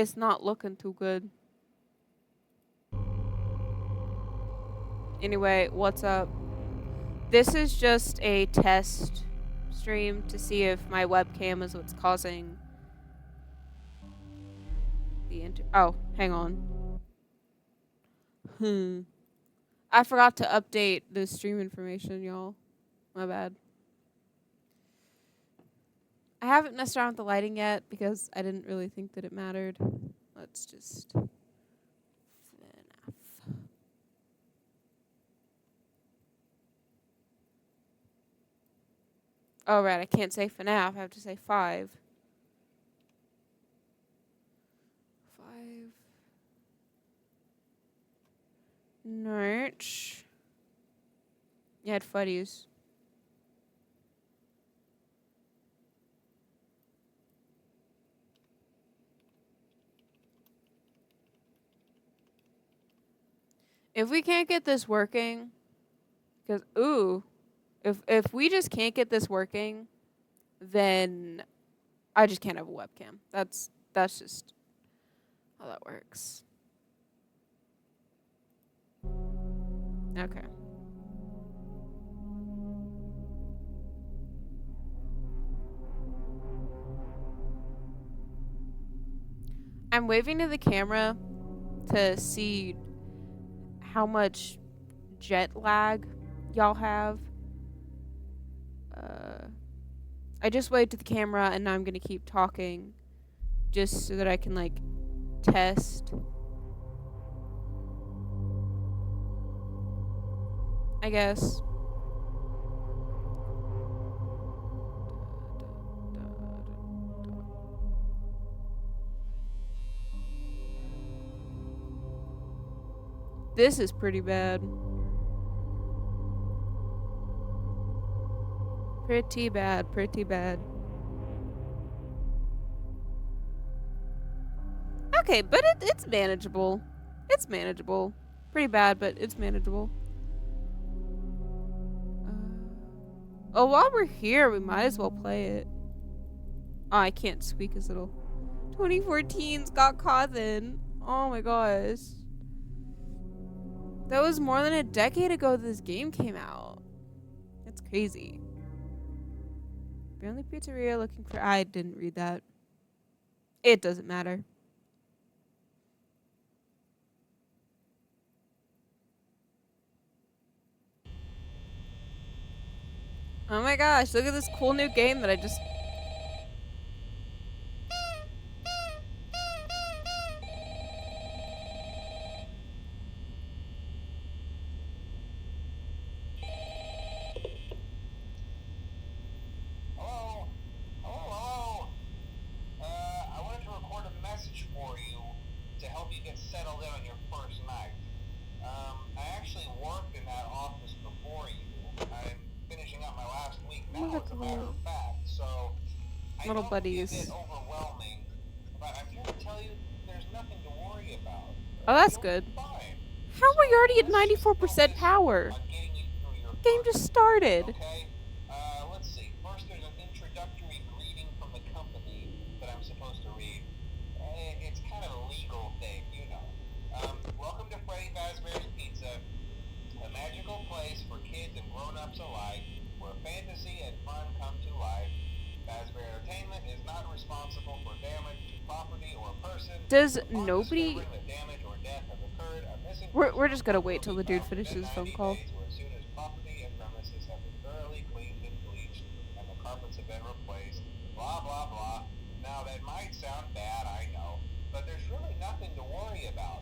It's not looking too good. Anyway, what's up? This is just a test stream to see if my webcam is what's causing the Oh, hang on. I forgot to update the stream information, y'all. My bad. I haven't messed around with the lighting yet because I didn't really think that it mattered. Let's just... Oh, right, I can't say FNAF. I have to say 5. 5. Norch. You had Freddy's. If we can't get this working, because if we just can't get this working, then I just can't have a webcam. That's just how that works. Okay. I'm waving to the camera to see how much jet lag y'all have. I just waved to the camera and now I'm gonna keep talking just so that I can like test. I guess. This is pretty bad. Pretty bad, pretty bad. Okay, but it's manageable. It's manageable. Pretty bad, but it's manageable. Oh, while we're here, we might as well play it. Oh, I can't squeak as little. 2014's got caught in. Oh my gosh. That was more than a decade ago this game came out. That's crazy. Family Pizzeria looking for... I didn't read that. It doesn't matter. Oh my gosh, look at this cool new game that I just... little buddies. Oh, that's good. How are we already at 94% power? The game just started. Let's see. First, there's an introductory greeting from the company that I'm supposed to read. It's kind of a legal thing, you know. Welcome to Freddy Fazbear's Pizza, a magical place for kids and grown-ups alike, where fantasy and fun come to life. Fazbear Entertainment is not responsible for damage to property or person. Does nobody... We're just gonna wait till the dude finishes his phone call. As soon as property and premises have been thoroughly cleaned and bleached and the carpets have been replaced, blah blah blah. Now that might sound bad, I know, but there's really nothing to worry about.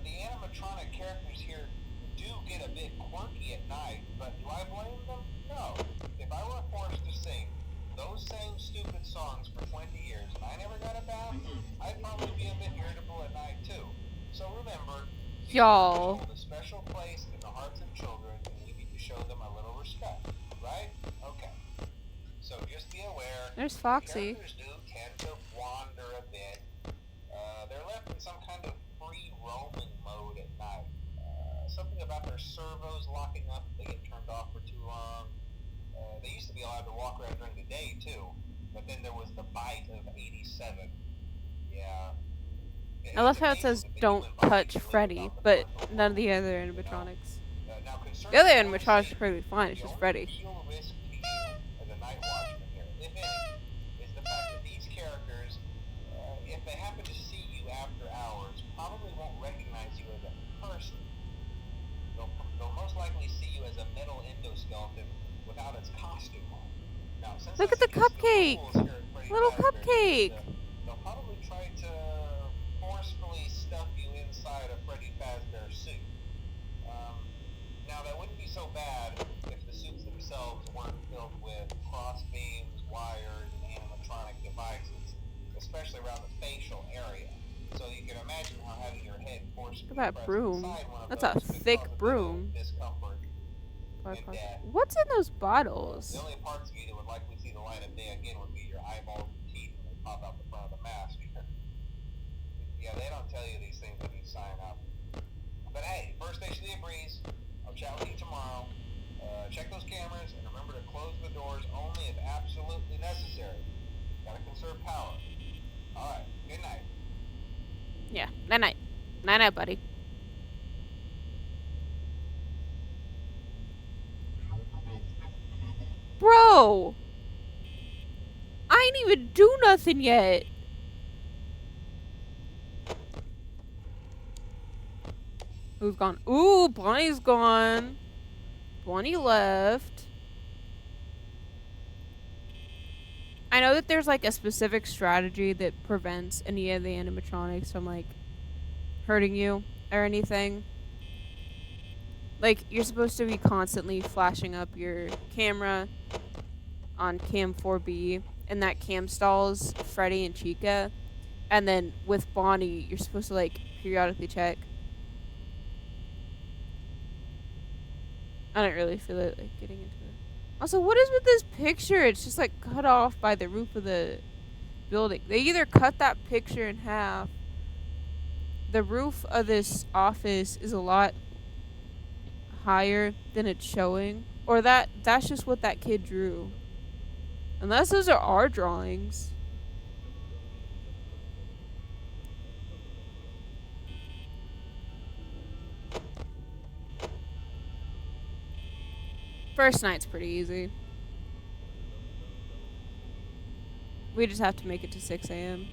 The animatronic characters here do get a bit quirky at night, but do I blame them? No. If I were forced to sing those same stupid songs for 20 years and I never got a bath, I'd probably be a bit irritable at night too. So remember, y'all, a special place in the hearts of children, and we need to show them a little respect, right? Okay. So just be aware. There's Foxy. Characters do tend to wander a bit. They're left in some kind of free roaming mode at night. Something about their servos locking up if they get turned off for too long. They used to be allowed to walk around during the day too, but then there was the bite of '87. Yeah. I It's love how it amazing says to think you don't went by and touch you live Freddy, about the but parental none of the control, other you know? animatronics. Now, The other concerning your own animatronics are safety, perfectly fine, it's the just only Freddy. real risk to you as a night watchman here, if any, is the fact that these characters, if they happen to see you after hours, probably won't recognize you as a person. They'll most likely see you as a metal endoskeleton without its costume on. Now, since Look at that's the against the cupcake! rules here at Freddy Little Fazbear's cupcake! Pizza, they'll probably try to forcefully stuff you inside a Freddy Fazbear suit. Um, Now, that wouldn't be so bad if the suits themselves weren't filled with cross beams, wires, and animatronic devices, especially around the facial area. So you can imagine how having your head Look forcibly at that pressed broom. inside one of That's a those could thick cause a bit of broom. discomfort and death. What's in those The bottles? only parts of you that would likely see the light of day again would be your eyeballs and teeth when they pop out the front of the mask. Yeah, they don't tell you these things when you sign up. But hey, first station of the breeze. I'll chat with you tomorrow. Check those cameras and remember to close the doors only if absolutely necessary. Gotta conserve power. Alright, good night. Yeah, night night. Night night, buddy. Bro! I ain't even do nothing yet. Who's gone? Ooh, Bonnie's gone. Bonnie left. I know that there's like a specific strategy that prevents any of the animatronics from like hurting you or anything. Like you're supposed to be constantly flashing up your camera on cam 4B, and that cam stalls Freddy and Chica. And then with Bonnie, you're supposed to like periodically check. I don't really feel it like getting into it. Also, what is with this picture? It's just like cut off by the roof of the building. They either cut that picture in half. The roof of this office is a lot higher than it's showing, or that's just what that kid drew. Unless those are our drawings. First night's pretty easy. We just have to make it to 6 a.m.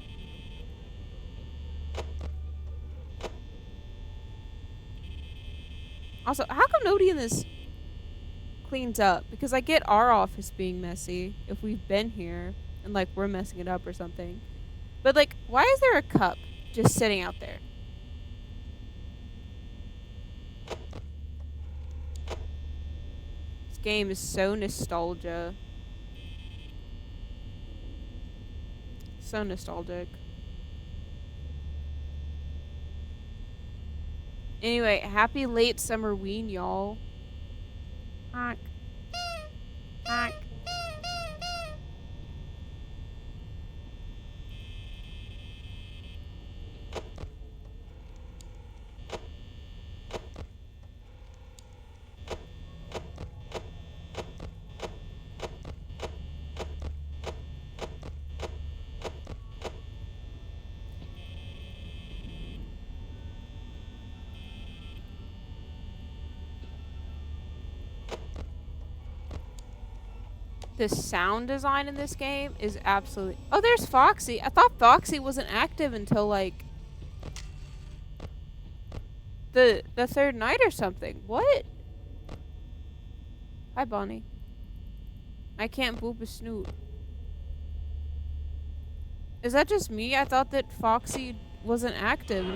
Also, how come nobody in this cleans up? Because I get our office being messy if we've been here and like we're messing it up or something. But like, why is there a cup just sitting out there? This game is so nostalgia. So nostalgic. Anyway, happy late summer ween, y'all. Honk. Honk. The sound design in this game is absolutely. Oh, there's Foxy. I thought Foxy wasn't active until like the third night or something. What? Hi, Bonnie. I can't boop a snoot. Is that just me? I thought that Foxy wasn't active.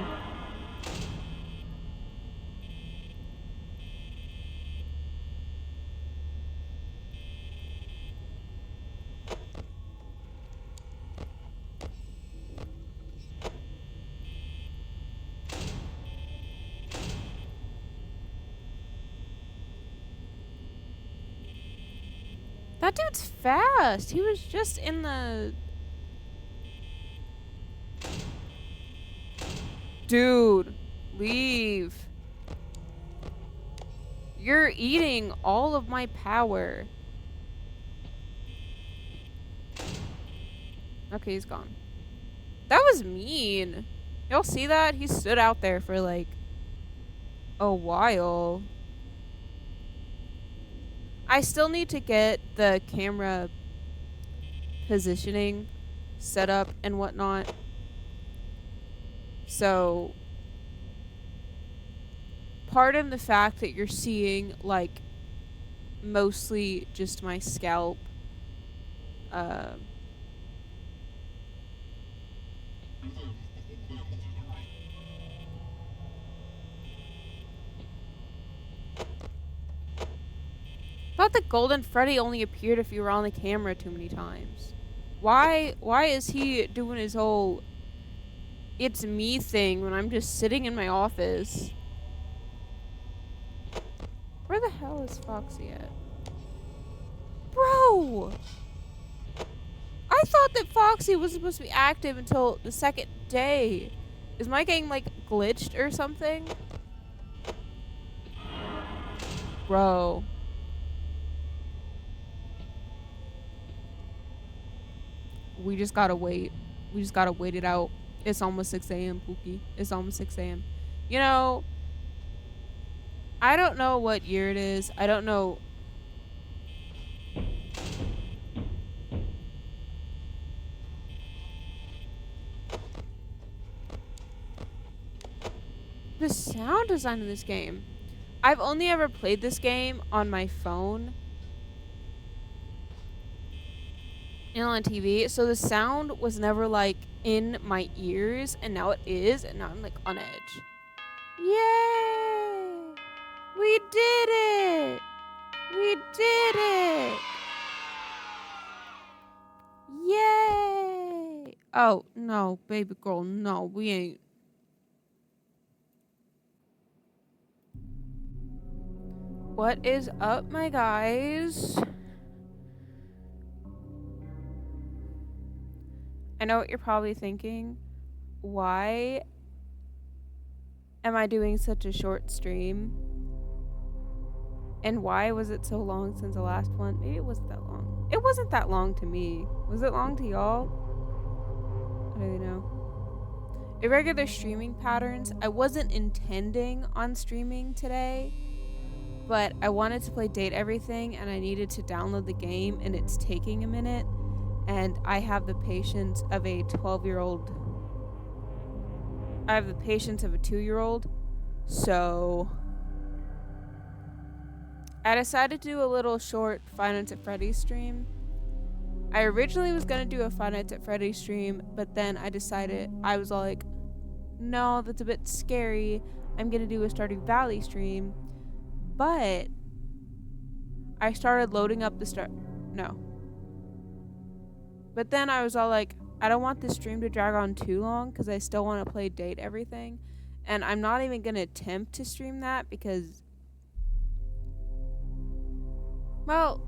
That dude's fast. He was just in the. Dude, leave. You're eating all of my power. Okay, he's gone. That was mean. Y'all see that? He stood out there for like a while. I still need to get the camera positioning set up and whatnot. So, pardon the fact that you're seeing like mostly just my scalp. Uh, thought the golden Freddy only appeared if you were on the camera too many times. Why is he doing his whole it's me thing when I'm just sitting in my office? Where the hell is Foxy at? Bro! I thought that Foxy was supposed to be active until the second day. Is my game like glitched or something? Bro. We just gotta wait. We just gotta wait it out. It's almost 6 a.m., Pookie. It's almost 6 a.m. You know, I don't know what year it is. I don't know. The sound design in this game. I've only ever played this game on my phone and on TV, so the sound was never like in my ears, and now it is, and now I'm like on edge. Yay! We did it! We did it! Yay! Oh, no, baby girl, no, we ain't. What is up, my guys? I know what you're probably thinking. Why am I doing such a short stream? And why was it so long since the last one? Maybe it wasn't that long. It wasn't that long to me. Was it long to y'all? I don't even know. Irregular streaming patterns. I wasn't intending on streaming today, but I wanted to play Date Everything and I needed to download the game and it's taking a minute. And I have the patience of a 12-year-old. I have the patience of a 2-year-old. So I decided to do a little short Five Nights at Freddy's stream. I originally was going to do a Five Nights at Freddy's stream, but then I decided, I was all like, no, that's a bit scary. I'm going to do a Stardew Valley stream. But I started loading up the No. But then I was all like, I don't want this stream to drag on too long because I still want to play Date Everything. And I'm not even going to attempt to stream that because, well,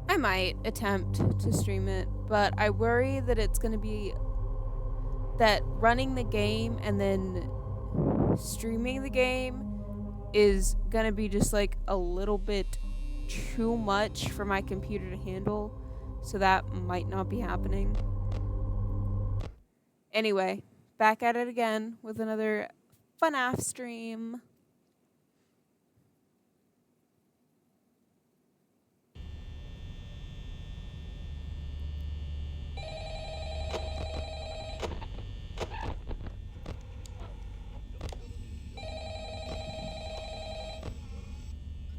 I might attempt to stream it, but I worry that it's going to be that running the game and then streaming the game is going to be just like a little bit too much for my computer to handle. So that might not be happening. Anyway, back at it again with another FNAF stream.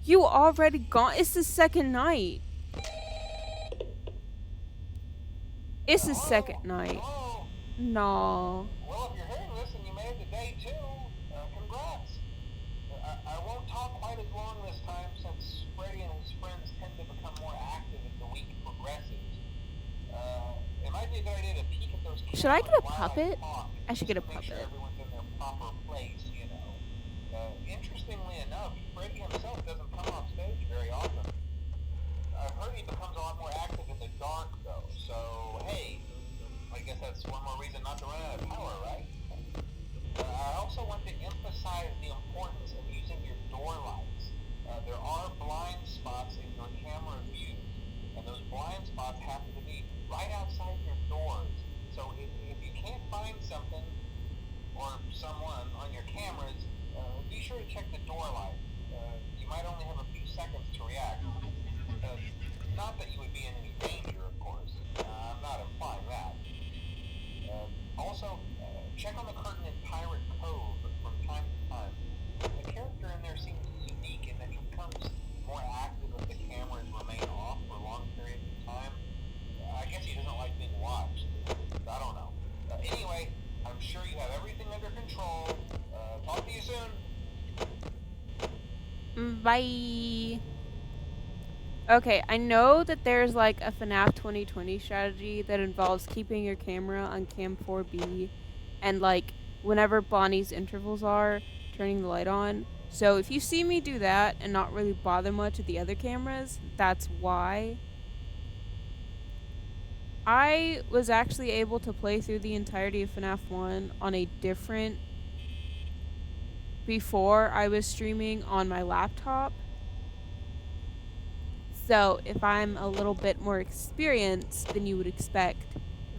You already gone? It's the second night. It's the second night. Hello? No. Well, if you're hearing this and you made it to day 2, congrats. I won't talk quite as long this time since Freddy and his friends tend to become more active as the week progresses. It might be a good idea to peek at those cameras. Should I get a while puppet? talk, I should get a just to make sure puppet. everyone's in their proper place, you know. Interestingly enough, Freddy himself doesn't come off stage very often. I've heard he becomes a lot more active in the dark, though, so hey, I guess that's one more reason not to run out of power, right? I also want to emphasize the importance of using your door lights. There are blind spots in your camera view, and those blind spots happen to be right outside your doors. So if you can't Bye. Okay, I know that there's like a FNAF 2020 strategy that involves keeping your camera on cam 4B and like whenever Bonnie's intervals are, turning the light on. So if you see me do that and not really bother much with the other cameras, that's why. I was actually able to play through the entirety of FNAF 1 on a different before I was streaming on my laptop. So if I'm a little bit more experienced than you would expect,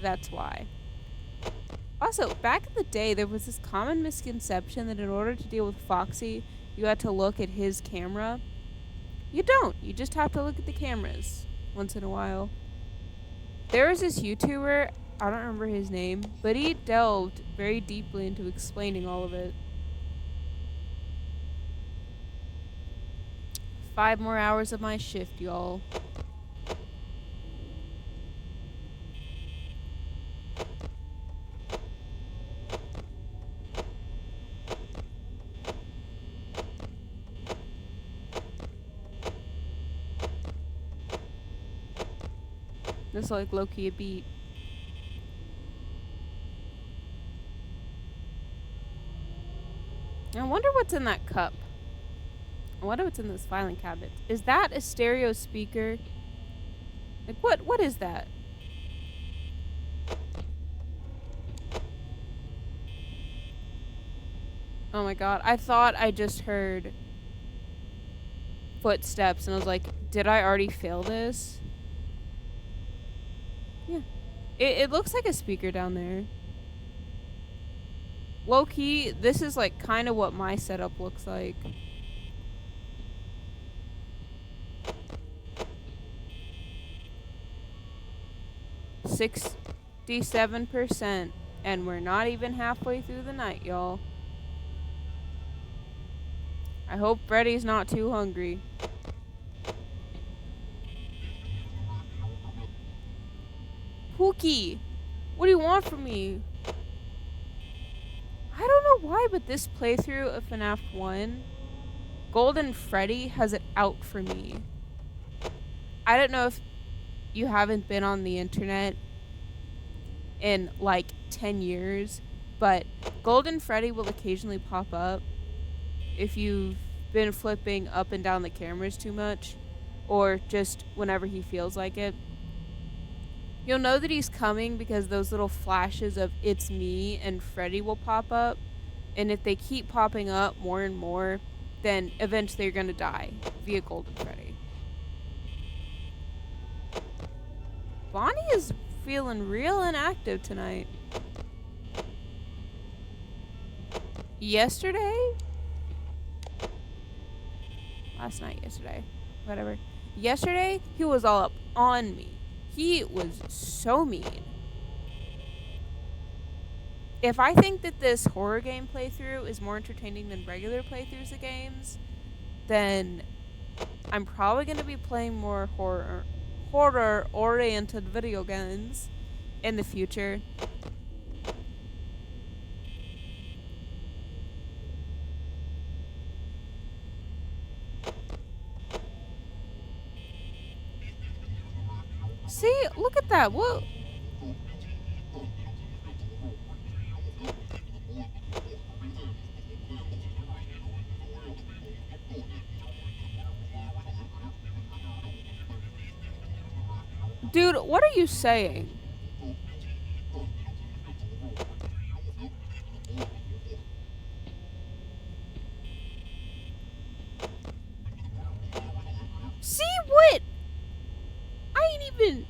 that's why. Also, back in the day, there was this common misconception that in order to deal with Foxy, you had to look at his camera. You don't. You just have to look at the cameras once in a while. There was this YouTuber, I don't remember his name, but he delved very deeply into explaining all of it. 5 more hours of my shift, y'all. This is like low-key a beat. I wonder what's in that cup. I wonder what's in this filing cabinet. Is that a stereo speaker? Like, what is that? Oh my god, I thought I just heard footsteps and I was like, did I already fail this? Yeah. It looks like a speaker down there. Low key, this is like kind of what my setup looks like. $67%, and we're not even halfway through the night, y'all. I hope Freddy's not too hungry. Pookie, what do you want from me? I don't know why, but this playthrough of FNAF 1, Golden Freddy has it out for me. I don't know if you haven't been on the internet in like 10 years, but Golden Freddy will occasionally pop up if you've been flipping up and down the cameras too much, or just whenever he feels like it. You'll know that he's coming because those little flashes of "it's me" and Freddy will pop up, and if they keep popping up more and more, then eventually you're gonna die via Golden Freddy. Bonnie is feeling real inactive tonight. Yesterday? Last night, yesterday. Whatever. Yesterday, he was all up on me. He was so mean. If I think that this horror game playthrough is more entertaining than regular playthroughs of games, then I'm probably going to be playing more horror-oriented video games in the future. See, look at that. What? Dude, what are you saying? See what? I ain't even...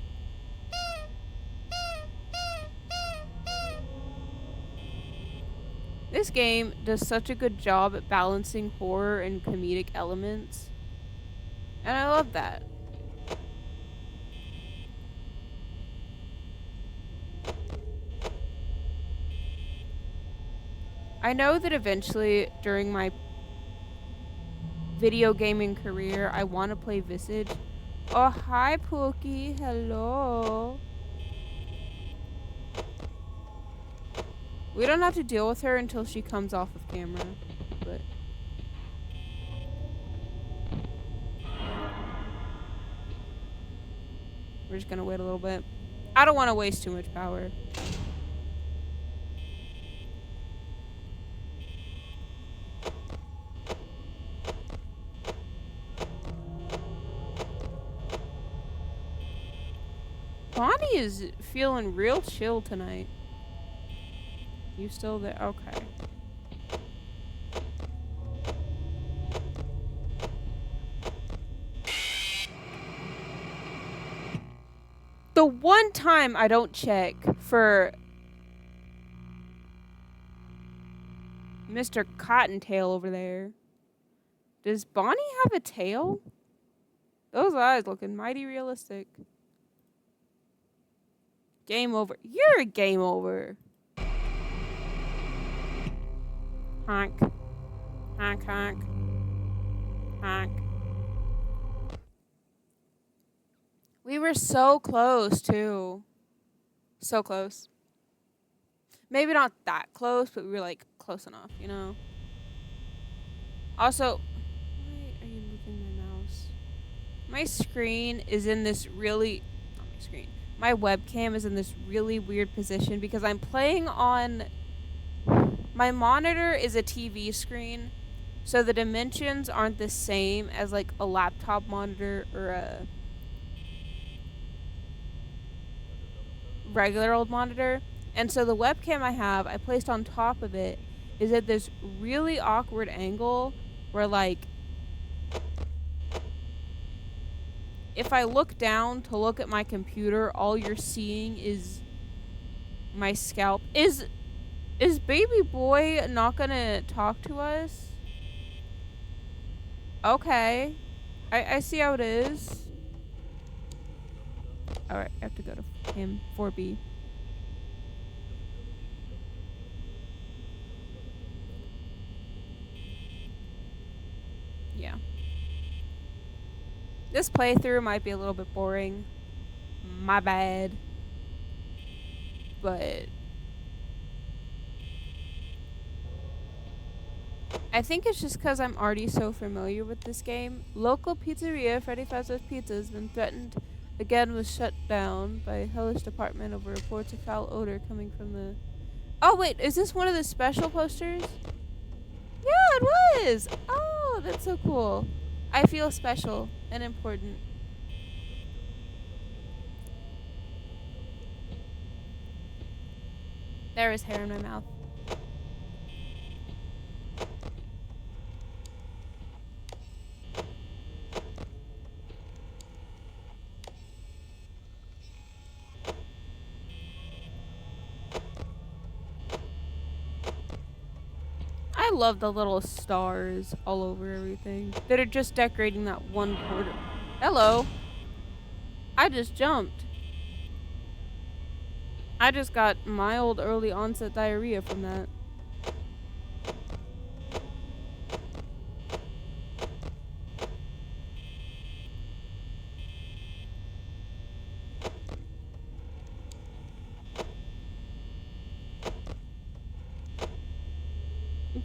This game does such a good job at balancing horror and comedic elements. And I love that. I know that eventually, during my video gaming career, I want to play Visage. Oh, hi, Pookie. Hello. We don't have to deal with her until she comes off of camera, but... We're just gonna wait a little bit. I don't want to waste too much power. Bonnie is feeling real chill tonight. You still there? Okay. The one time I don't check for Mr. Cottontail over there. Does Bonnie have a tail? Those eyes looking mighty realistic. Game over. You're a game over. Honk. Honk, honk. Honk. We were so close, too. So close. Maybe not that close, but we were, like, close enough, you know? Also, why are you moving my mouse? My screen is in this really... Not my screen. My webcam is in this really weird position because I'm playing on... My monitor is a TV screen, so the dimensions aren't the same as, like, a laptop monitor or a regular old monitor. And so the webcam I placed on top of it is at this really awkward angle where, like, if I look down to look at my computer, all you're seeing is my scalp. Is baby boy not gonna talk to us? Okay. I see how it is. Alright, I have to go to him. 4B. Yeah. This playthrough might be a little bit boring. My bad. But I think it's just because I'm already so familiar with this game. Local pizzeria Freddy Fazbear's Pizza has been threatened again with shut down by hellish department over reports of foul odor coming from the... Oh, wait, is this one of the special posters? Yeah, it was! Oh, that's so cool. I feel special and important. There is hair in my mouth. I love the little stars all over everything that are just decorating that one corner. Hello. I just jumped. I just got mild early onset diarrhea from that.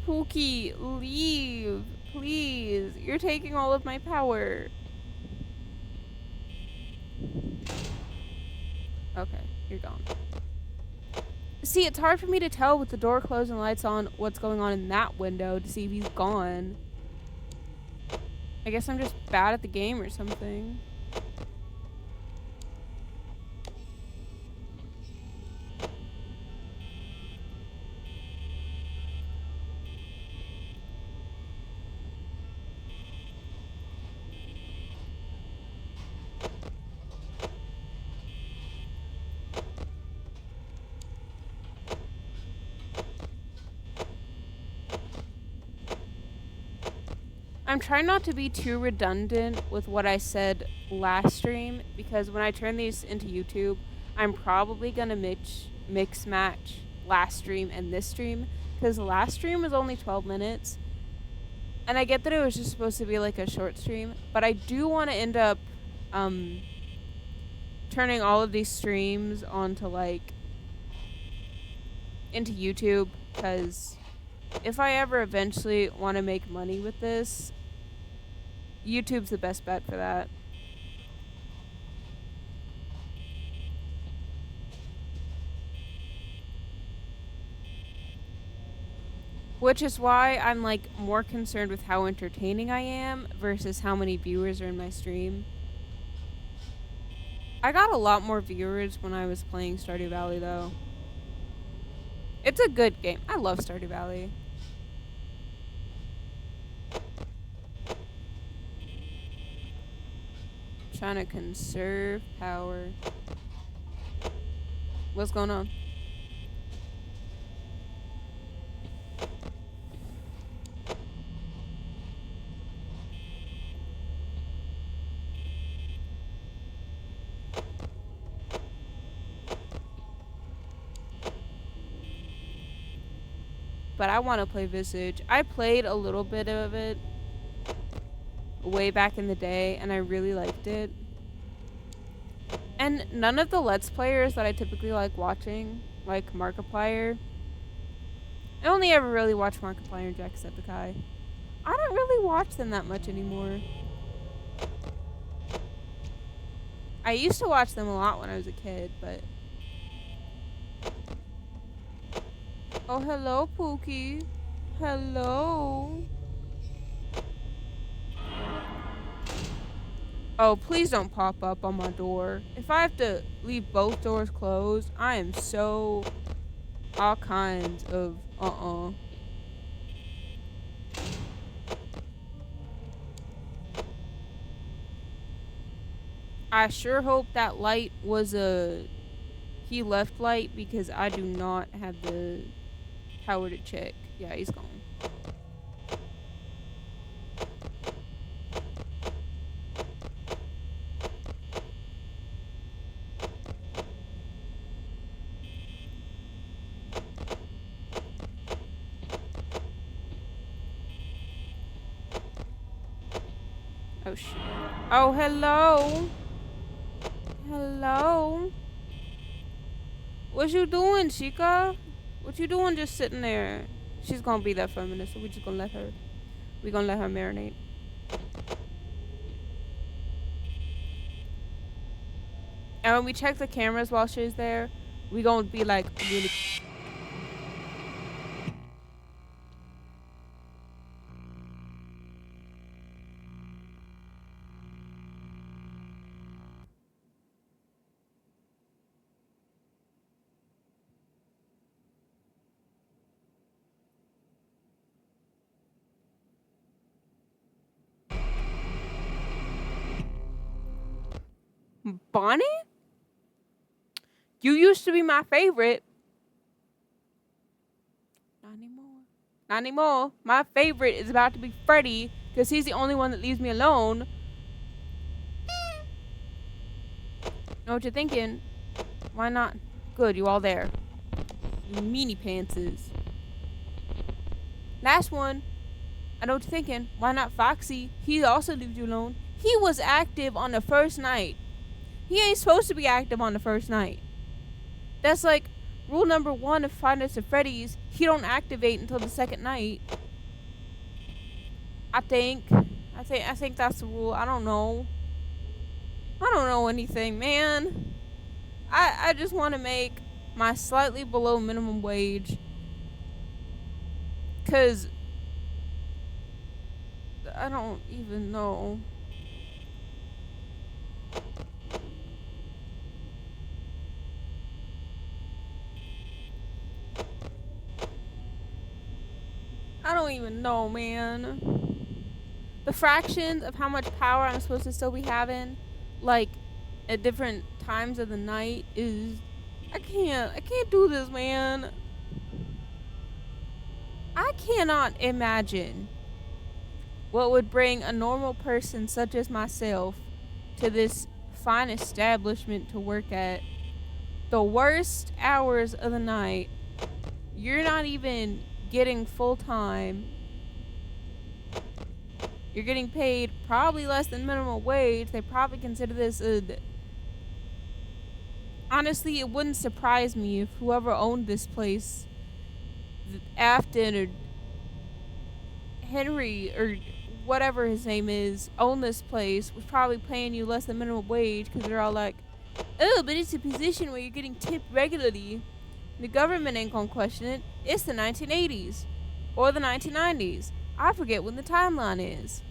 Pookie, leave. Please. You're taking all of my power. Okay, you're gone. See, it's hard for me to tell with the door closed and lights on what's going on in that window to see if he's gone. I guess I'm just bad at the game or something. I'm trying not to be too redundant with what I said last stream, because when I turn these into YouTube, I'm probably going to mix match last stream and this stream, because last stream was only 12 minutes, and I get that it was just supposed to be like a short stream, but I do want to end up turning all of these streams onto into YouTube, because if I ever eventually want to make money with this, YouTube's the best bet for that. Which is why I'm like more concerned with how entertaining I am versus how many viewers are in my stream. I got a lot more viewers when I was playing Stardew Valley though. It's a good game. I love Stardew Valley. Trying to conserve power. What's going on? But I want to play Visage. I played a little bit of it way back in the day, and I really liked it. And none of the Let's Players that I typically like watching, like Markiplier, I only ever really watch Markiplier and Jacksepticeye. I don't really watch them that much anymore. I used to watch them a lot when I was a kid, but... Oh, hello, Pookie. Hello. Oh, please don't pop up on my door. If I have to leave both doors closed, I am so... all kinds of I sure hope that light was a he left light because I do not have the power to check. Yeah, he's gone. Oh shit. Oh, hello. Hello. What you doing, Chica? What you doing just sitting there? She's gonna be that for a minute, so we're just gonna let her. We're gonna let her marinate. And when we check the cameras while she's there, we gonna be like really... Bonnie? You used to be my favorite. Not anymore. Not anymore. My favorite is about to be Freddy, because he's the only one that leaves me alone. Know what you're thinking? Why not? Good, you all there. You meanie pantses. Last one. I know what you're thinking. Why not Foxy? He also leaves you alone. He was active on the first night. He ain't supposed to be active on the first night. That's like rule number 1 of Five Nights at Freddy's. He don't activate until the second night. I think that's the rule. I don't know. I don't know anything, man. I just want to make my slightly below minimum wage. 'Cause I don't even know. I don't even know, man. The fractions of how much power I'm supposed to still be having, like, at different times of the night is... I can't do this, man. I cannot imagine what would bring a normal person such as myself to this fine establishment to work at the worst hours of the night. You're not even getting full time. You're getting paid probably less than minimum wage. They probably consider this a... Honestly, it wouldn't surprise me if whoever owned this place, Afton or Henry or whatever his name is, owned this place, was probably paying you less than minimum wage because they're all like, oh, but it's a position where you're getting tipped regularly. The government ain't gonna question it. It's the 1980s. or the 1990s. I forget when the timeline is.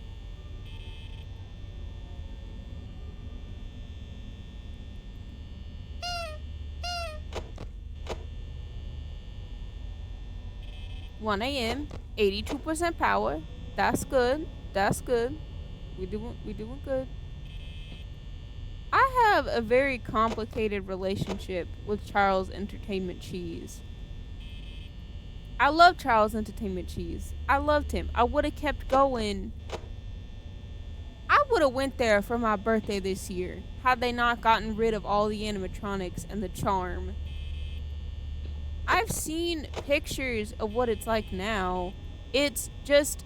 One a.m. 82% power. That's good. That's good. We doing good. I have a very complicated relationship with Charles Entertainment Cheese. I love Charles Entertainment Cheese. I loved him. I would have kept going. I would have went there for my birthday this year had they not gotten rid of all the animatronics and the charm. I've seen pictures of what it's like now. It's just,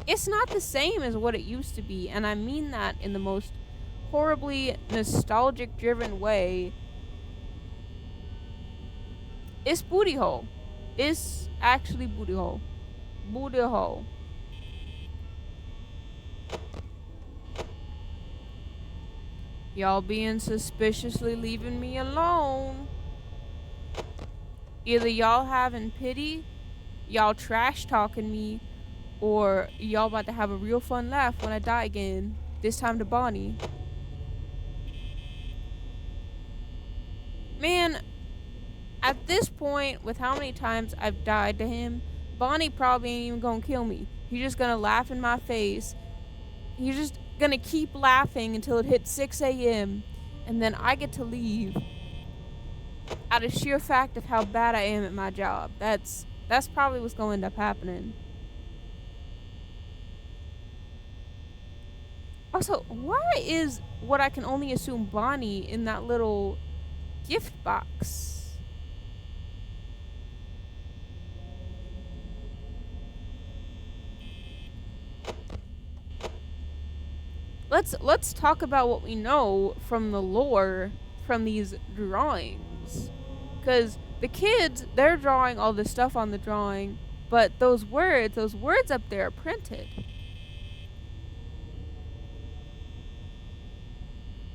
it's not the same as what it used to be, and I mean that in the most horribly nostalgic driven way. It's booty hole. It's actually booty hole. Booty hole. Y'all being suspiciously leaving me alone. Either y'all having pity, y'all trash talking me, or y'all about to have a real fun laugh when I die again. This time to Bonnie. Man, at this point, with how many times I've died to him, Bonnie probably ain't even gonna kill me. He's just gonna laugh in my face. He's just gonna keep laughing until it hits 6 a.m. and then I get to leave. Out of sheer fact of how bad I am at my job. That's probably what's gonna end up happening. Also, why is what I can only assume Bonnie in that little gift box? Let's talk about what we know from the lore from these drawings. Cause the kids, they're drawing all the stuff on the drawing, but those words up there are printed.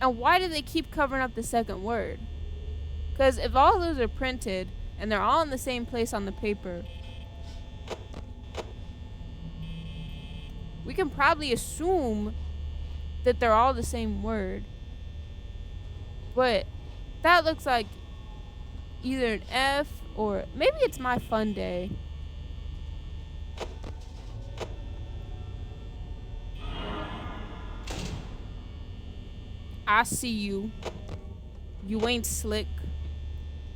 And why do they keep covering up the second word? Because if all those are printed and they're all in the same place on the paper, we can probably assume that they're all the same word. But that looks like either an F or maybe it's my fun day. I see you. You ain't slick.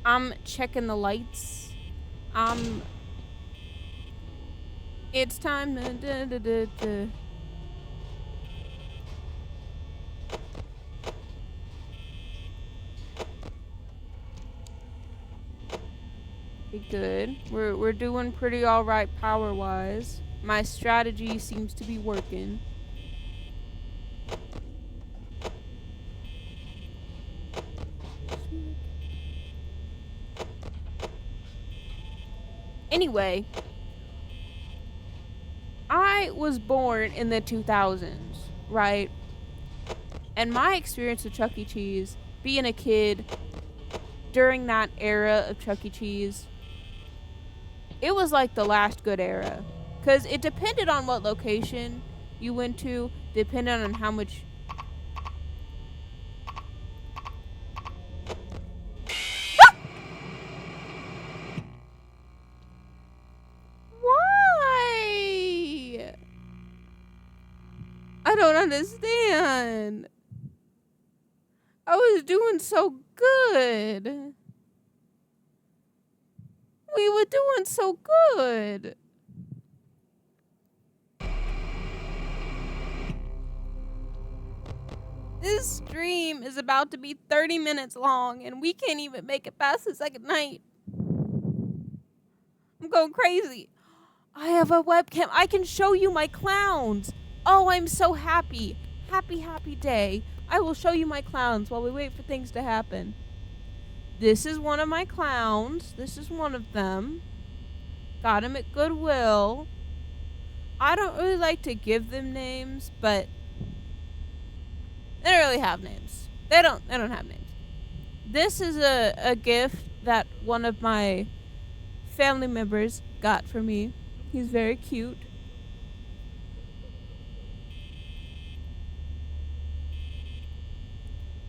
I'm checking the lights. It's time to be good. We're doing pretty alright power wise. My strategy seems to be working. Anyway, I was born in the 2000s, right? And my experience with Chuck E. Cheese, being a kid during that era of Chuck E. Cheese, it was like the last good era. Because it depended on what location you went to, depended on how much. Why? I don't understand. I was doing so good. We were doing so good. This stream is about to be 30 minutes long, and we can't even make it past the second night. I'm going crazy. I have a webcam. I can show you my clowns. Oh, I'm so happy. Happy, happy day. I will show you my clowns while we wait for things to happen. This is one of my clowns. This is one of them. Got him at Goodwill. I don't really like to give them names, but they don't really have names. They don't have names. This is a gift that one of my family members got for me. He's very cute.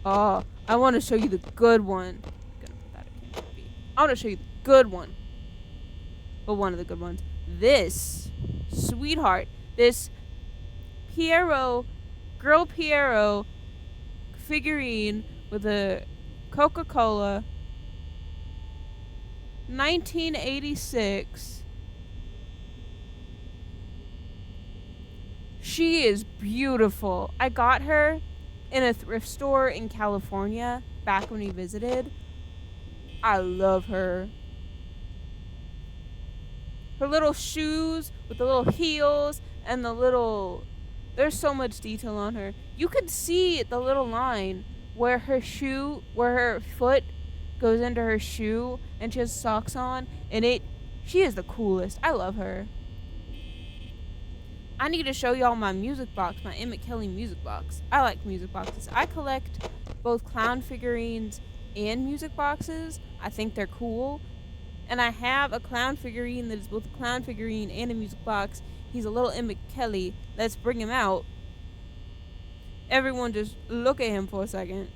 Oh, I want to show you the good one. Gonna put that at Cant B. I want to show you the good one. Well, one of the good ones. This sweetheart. This Pierrot, girl Pierrot figurine with a Coca-Cola 1986. She is beautiful. I got her in a thrift store in California back when we visited. I love her. Her little shoes with the little heels and the little. There's so much detail on her. You could see the little line where where her foot goes into her shoe and she has socks on, and she is the coolest. I love her. I need to show y'all my music box, my Emmett Kelly music box. I like music boxes. I collect both clown figurines and music boxes. I think they're cool. And I have a clown figurine that is both a clown figurine and a music box. He's a little Emmett Kelly. Let's bring him out. Everyone just look at him for a second.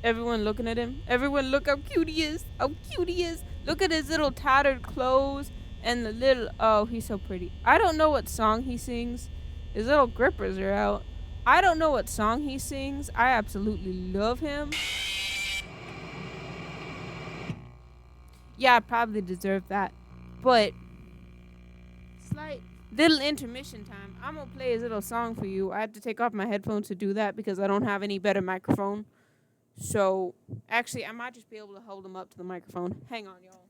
Everyone looking at him. Everyone look how cute he is. How cute he is. Look at his little tattered clothes and the little... Oh, he's so pretty. I don't know what song he sings. His little grippers are out. I don't know what song he sings. I absolutely love him. Yeah, I probably deserve that. But... slight little intermission time. I'm gonna play his little song for you. I have to take off my headphones to do that because I don't have any better microphone. So, actually, I might just be able to hold him up to the microphone. Hang on, y'all.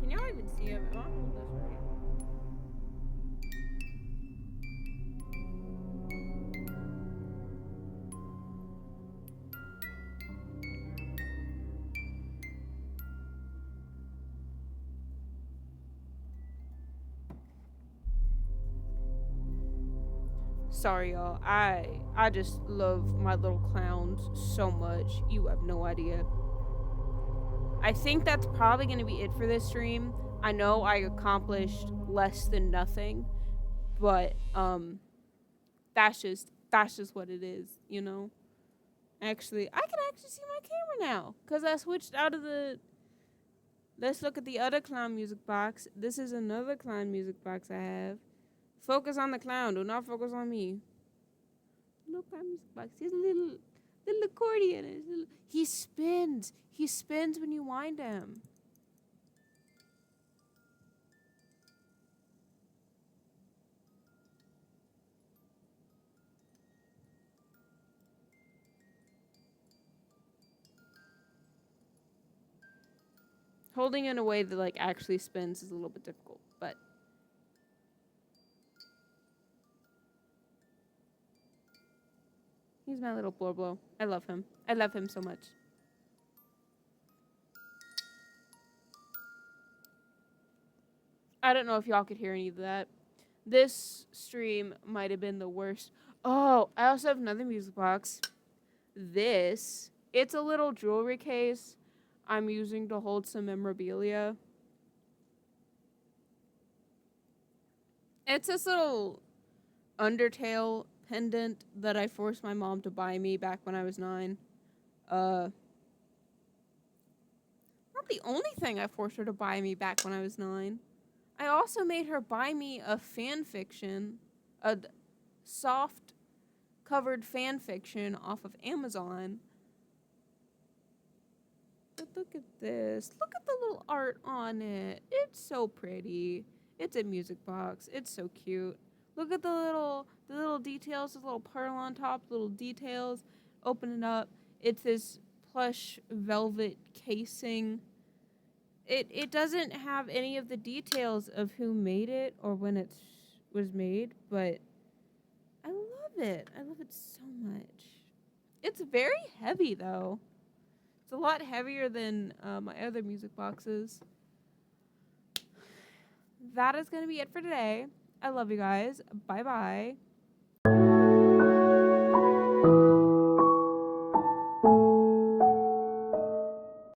Can y'all even see him? Am I holding this right? Sorry, y'all. I just love my little clowns so much. You have no idea. I think that's probably going to be it for this stream. I know I accomplished less than nothing, but that's just what it is, you know. Actually, I can actually see my camera now cuz I switched out of the. Let's look at the other clown music box. This is another clown music box I have. Focus on the clown. Do not focus on me. Little clown music box. Here's a little accordion. He spins. He spins when you wind him. Holding in a way that like actually spins is a little bit difficult, but he's my little Bloblo. I love him. I love him so much. I don't know if y'all could hear any of that. This stream might have been the worst. Oh, I also have another music box. It's a little jewelry case I'm using to hold some memorabilia. It's this little Undertale pendant that I forced my mom to buy me back when I was 9. Not the only thing I forced her to buy me back when I was 9. I also made her buy me a fan fiction a soft covered fan fiction off of Amazon. But look at this. Look at the little art on it. It's so pretty. It's a music box. It's so cute. Look at the little details, the little pearl on top, little details. Open it up. It's this plush velvet casing. It doesn't have any of the details of who made it or when it was made, but I love it. I love it so much. It's very heavy though. It's a lot heavier than my other music boxes. That is going to be it for today. I love you guys. Bye bye.